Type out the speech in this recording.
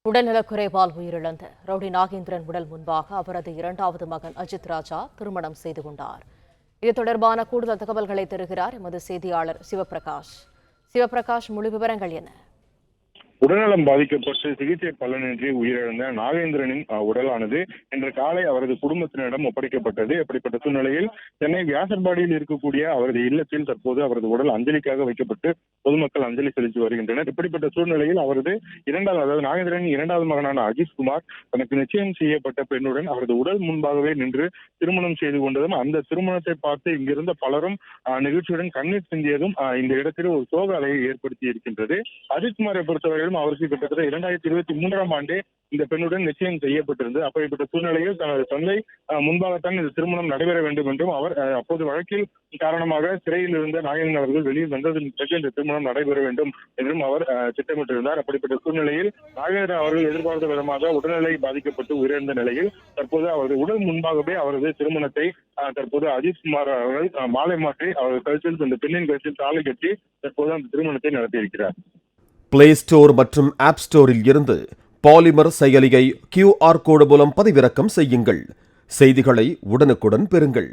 உடல்நலக்குறைவால் உயிரிழந்த ரவுடி நாகேந்திரன் உடல் முன்பாக அவரது இரண்டாவது மகன் அஜித் ராஜா திருமணம் செய்து கொண்டார். இது தொடர்பான கூடுதல் தகவல்களை தருகிறார் எமது செய்தியாளர் சிவபிரகாஷ். முழு விவரங்கள் என்ன? உடல்நலம் பாதிக்கப்பட்டு சிகிச்சை பலனின்றி உயிரிழந்த நாகேந்திரனின் உடலானது இன்று காலை அவரது குடும்பத்தினரிடம் ஒப்படைக்கப்பட்டது. அப்படிப்பட்ட சூழ்நிலையில் சென்னை வியாசர்பாடியில் இருக்கக்கூடிய அவரது இல்லத்தில் தற்போது அவரது உடல் அஞ்சலிக்காக வைக்கப்பட்டு பொதுமக்கள் அஞ்சலி செலுத்தி வருகின்றனர். இப்படிப்பட்ட சூழ்நிலையில் அவரது நாகேந்திரனின் இரண்டாவது மகனான அஜித்குமார் தனக்கு நிச்சயம் செய்யப்பட்ட பெண்ணுடன் அவரது உடல் முன்பாகவே நின்று திருமணம் செய்து கொண்டதும், அந்த திருமணத்தை பார்த்து இங்கிருந்த பலரும் நிகழ்ச்சியுடன் கண்ணீர் சிந்தியதும் இந்த இடத்தில் ஒரு சோக அலையை ஏற்படுத்தி இருக்கின்றது. அஜித்குமாரை பொறுத்தவரை அவருக்கு கிட்டத்தட்ட 2023ஆம் ஆண்டே இந்த பெண்ணுடன் நிச்சயம் செய்யப்பட்டிருந்தது. அப்படிப்பட்ட சூழ்நிலையில் தனது தந்தை முன்பாகத்தான் இந்த திருமணம் நடைபெற வேண்டும் என்றும், அவர் அப்போது வழக்கில் காரணமாக சிறையில் இருந்த நாகேந்திரன் அவர்கள் வெளியில் வந்ததன் பிறகு இந்த திருமணம் நடைபெற வேண்டும் என்றும் அவர் திட்டமிட்டிருந்தார். அப்படிப்பட்ட சூழ்நிலையில் நாகேந்திரன் அவர்கள் எதிர்பார்த்த விதமாக உடல்நிலை பாதிக்கப்பட்டு உயிரிழந்த நிலையில் தற்போது அவரது உடல் முன்பாகவே அவரது திருமணத்தை தற்போது அஜித்குமார் அவர்கள் மாலை மாற்றி அவரது கழுத்தில், இந்த பெண்ணின் கழுத்தில் தாலி கட்டி தற்போது அந்த திருமணத்தை நடத்தியிருக்கிறார். பிளே ஸ்டோர் மற்றும் ஆப் ஸ்டோரில் இருந்து பாலிமர் செயலியை QR கோடு மூலம் பதிவிறக்கம் செய்யுங்கள். செய்திகளை உடனுக்குடன் பெறுங்கள்.